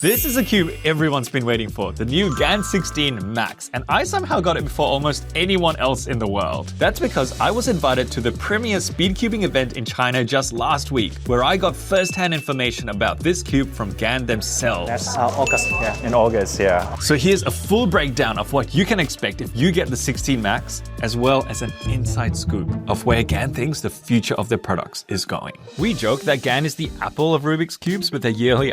This is a cube everyone's been waiting for, the new GAN 16 Max, and I somehow got it before almost anyone else in the world. That's because I was invited to the premier speed cubing event in China just last week, where I got first-hand information about this cube from GAN themselves. That's in August, yeah. So here's a full breakdown of what you can expect if you get the 16 Max, as well as an inside scoop of where GAN thinks the future of their products is going. We joke that GAN is the Apple of Rubik's Cubes with their yearly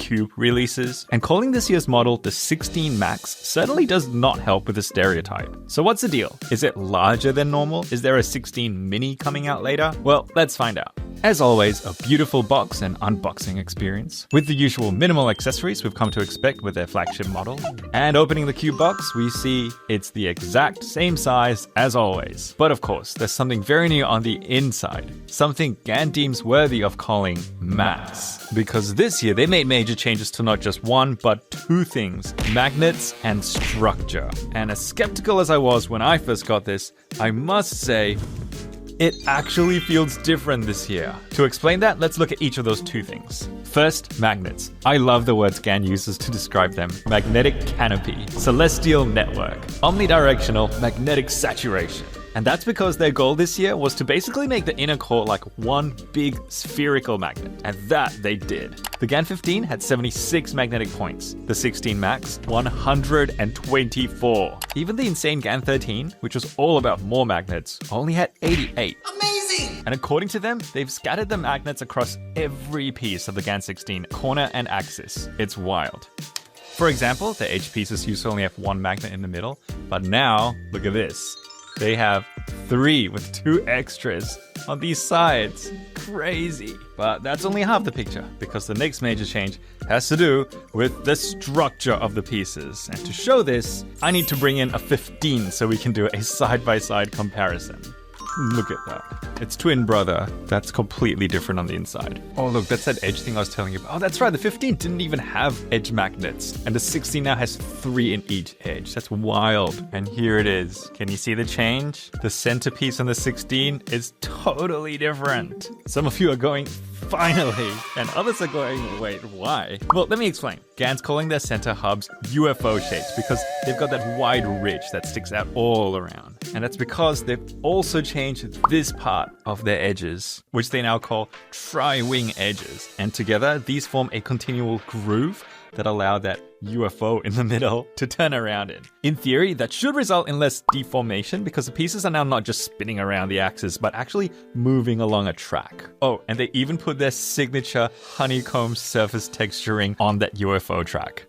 Cube releases, and calling this year's model the 16 Max certainly does not help with the stereotype. So what's the deal? Is it larger than normal? Is there a 16 Mini coming out later? Well, let's find out. As always, a beautiful box and unboxing experience, with the usual minimal accessories we've come to expect with their flagship model. And opening the cube box, we see it's the exact same size as always. But of course, there's something very new on the inside, something GAN deems worthy of calling Max. Because this year, they made major changes to not just one, but two things: magnets and structure. And as skeptical as I was when I first got this, I must say, it actually feels different this year. To explain that, let's look at each of those two things. First, magnets. I love the words GAN uses to describe them. Magnetic canopy, celestial network, omnidirectional magnetic saturation. And that's because their goal this year was to basically make the inner core like one big spherical magnet. And that they did. The GAN 15 had 76 magnetic points. The 16 Max, 124. Even the insane GAN 13, which was all about more magnets, only had 88. Amazing! And according to them, they've scattered the magnets across every piece of the GAN 16, corner and axis. It's wild. For example, the edge pieces used to only have one magnet in the middle, but now, look at this. They have 3 with 2 extras on these sides. Crazy. But that's only half the picture, because the next major change has to do with the structure of the pieces. And to show this, I need to bring in a 15 so we can do a side-by-side comparison. Look at that. It's twin brother. That's completely different on the inside. Oh, look, that's that edge thing I was telling you about. Oh, that's right. The 15 didn't even have edge magnets. And the 16 now has 3 in each edge. That's wild. And here it is. Can you see the change? The centerpiece on the 16 is totally different. Some of you are going, finally. And others are going, wait, why? Well, let me explain. GAN's calling their center hubs UFO shapes because they've got that wide ridge that sticks out all around. And that's because they've also changed this part of their edges, which they now call tri-wing edges. And together, these form a continual groove that allow that UFO in the middle to turn around in. In theory, that should result in less deformation because the pieces are now not just spinning around the axis, but actually moving along a track. Oh, and they even put their signature honeycomb surface texturing on that UFO track.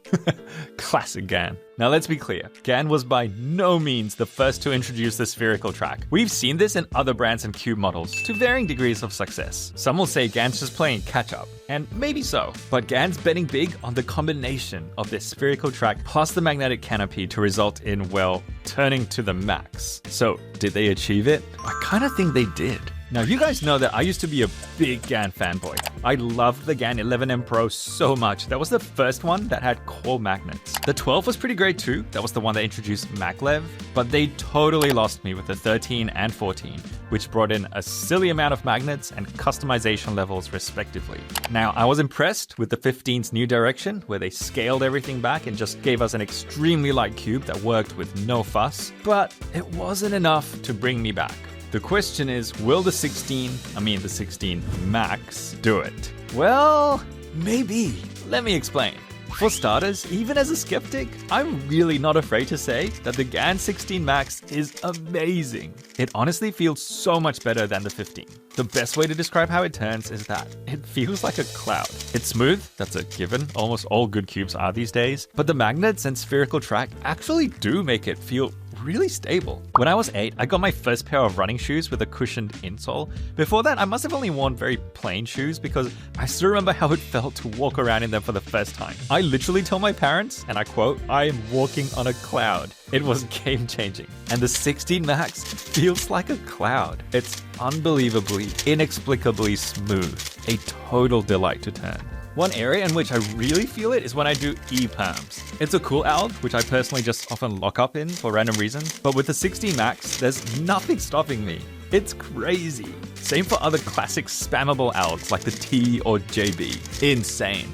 Classic GAN. Now let's be clear, GAN was by no means the first to introduce the spherical track. We've seen this in other brands and cube models to varying degrees of success. Some will say GAN's just playing catch up, and maybe so, but GAN's betting big on the combination of this spherical track plus the magnetic canopy to result in, well, turning to the max. So, did they achieve it? I kind of think they did. Now, you guys know that I used to be a big GAN fanboy. I loved the GAN 11M Pro so much. That was the first one that had core magnets. The 12 was pretty great too. That was the one that introduced maglev. But they totally lost me with the 13 and 14, which brought in a silly amount of magnets and customization levels respectively. Now, I was impressed with the 15's new direction, where they scaled everything back and just gave us an extremely light cube that worked with no fuss. But it wasn't enough to bring me back. The question is, will the 16 Max do it? Well, maybe. Let me explain. For starters, even as a skeptic, I'm really not afraid to say that the GAN 16 Max is amazing. It honestly feels so much better than the 15. The best way to describe how it turns is that it feels like a cloud. It's smooth, that's a given, almost all good cubes are these days, but the magnets and spherical track actually do make it feel really stable. When I was 8, I got my first pair of running shoes with a cushioned insole. Before that, I must have only worn very plain shoes because I still remember how it felt to walk around in them for the first time. I literally told my parents, and I quote, "I am walking on a cloud." It was game-changing. And the 16 Max feels like a cloud. It's unbelievably, inexplicably smooth. A total delight to turn. One area in which I really feel it is when I do E-perms. It's a cool alg, which I personally just often lock up in for random reasons, but with the 16 Max, there's nothing stopping me. It's crazy. Same for other classic spammable algs like the T or JB. Insane.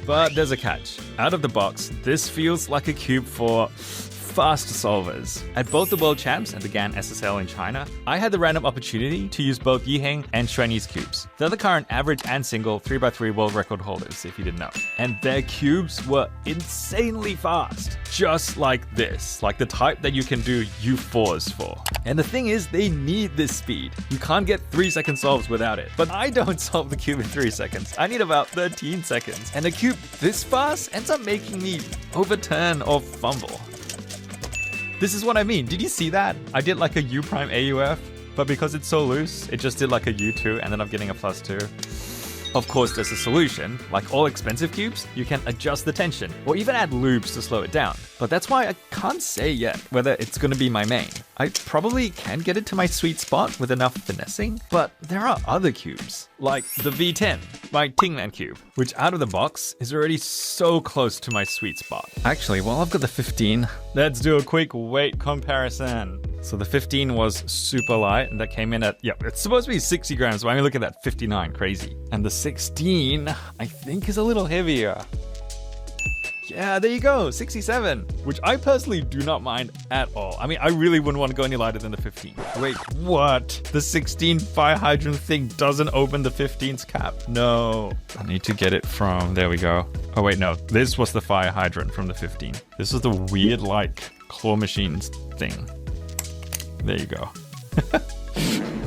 But there's a catch. Out of the box, this feels like a cube for fast solvers. At both the World Champs and the GAN SSL in China, I had the random opportunity to use both Yiheng and Xuanyi's cubes. They're the current average and single 3x3 world record holders, if you didn't know. And their cubes were insanely fast. Just like this, like the type that you can do U4s for. And the thing is, they need this speed. You can't get 3-second solves without it. But I don't solve the cube in 3 seconds. I need about 13 seconds. And a cube this fast ends up making me overturn or fumble. This is what I mean. Did you see that? I did like a U prime AUF, but because it's so loose, it just did like a U2 and then I'm getting a +2. Of course, there's a solution. Like all expensive cubes, you can adjust the tension or even add loops to slow it down. But that's why I can't say yet whether it's going to be my main. I probably can get it to my sweet spot with enough finessing, but there are other cubes, like the V10, my Tingman cube, which out of the box is already so close to my sweet spot. Actually, while I've got the 15, let's do a quick weight comparison. So the 15 was super light and that came in at, it's supposed to be 60 grams, but I mean, look at that, 59, crazy. And the 16, I think is a little heavier. Yeah, there you go, 67, which I personally do not mind at all. I mean, I really wouldn't want to go any lighter than the 15. Wait, what? The 16 fire hydrant thing doesn't open the 15's cap? No. I need to get it from, there we go. Oh wait, no, this was the fire hydrant from the 15. This is the weird, like, claw machines thing. There you go.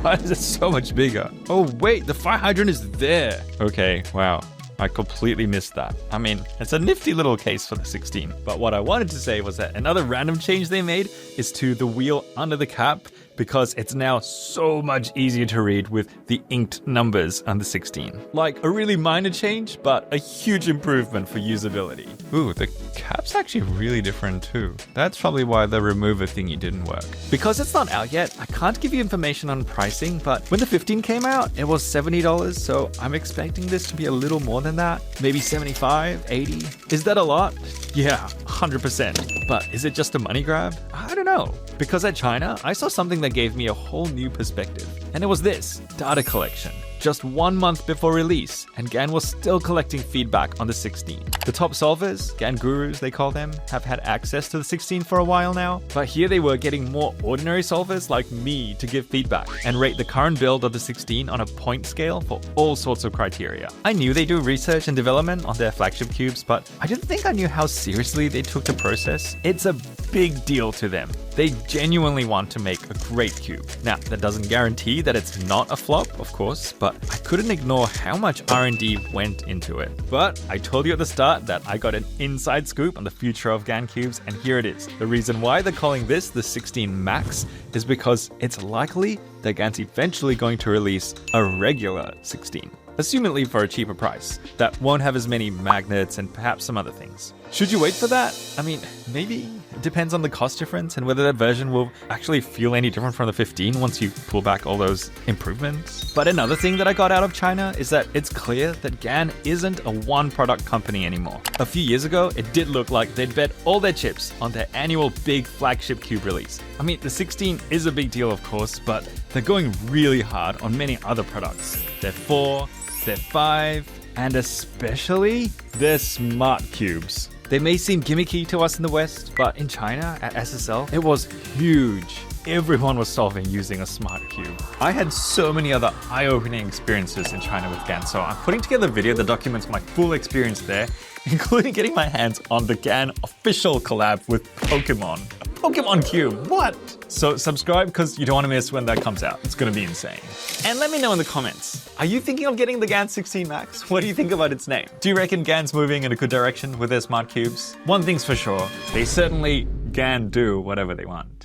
Why is it so much bigger? Oh wait, the fire hydrant is there. Okay, wow. I completely missed that. I mean, it's a nifty little case for the 16. But what I wanted to say was that another random change they made is to the wheel under the cap, because it's now so much easier to read with the inked numbers on the 16. Like a really minor change, but a huge improvement for usability. Ooh, the cap's actually really different too. That's probably why the remover thingy didn't work. Because it's not out yet, I can't give you information on pricing, but when the 15 came out, it was $70, so I'm expecting this to be a little more than that. Maybe 75, 80. Is that a lot? Yeah, 100%. But is it just a money grab? I don't know. Because at China, I saw something that gave me a whole new perspective. And it was this, data collection. Just 1 month before release, and GAN was still collecting feedback on the 16. The top solvers, GAN gurus they call them, have had access to the 16 for a while now, but here they were getting more ordinary solvers like me to give feedback and rate the current build of the 16 on a point scale for all sorts of criteria. I knew they do research and development on their flagship cubes, but I didn't think I knew how seriously they took the process. It's a big deal to them. They genuinely want to make a great cube. Now, that doesn't guarantee that it's not a flop, of course, but I couldn't ignore how much R&D went into it. But I told you at the start that I got an inside scoop on the future of GAN cubes, and here it is. The reason why they're calling this the 16 Max is because it's likely that GAN's eventually going to release a regular 16. Assumedly for a cheaper price, that won't have as many magnets and perhaps some other things. Should you wait for that? I mean, maybe. It depends on the cost difference and whether that version will actually feel any different from the 15 once you pull back all those improvements. But another thing that I got out of China is that it's clear that GAN isn't a one-product company anymore. A few years ago, it did look like they'd bet all their chips on their annual big flagship cube release. I mean, the 16 is a big deal, of course, but they're going really hard on many other products. They're 4, they're 5, and especially their smart cubes. They may seem gimmicky to us in the West, but in China, at SSL, it was huge. Everyone was solving using a smart cube. I had so many other eye-opening experiences in China with GAN, so I'm putting together a video that documents my full experience there, including getting my hands on the GAN official collab with Pokemon. A Pokemon cube, what? So subscribe because you don't want to miss when that comes out. It's going to be insane. And let me know in the comments, are you thinking of getting the GAN 16 Max? What do you think about its name? Do you reckon GAN's moving in a good direction with their smart cubes? One thing's for sure, they certainly GAN do whatever they want.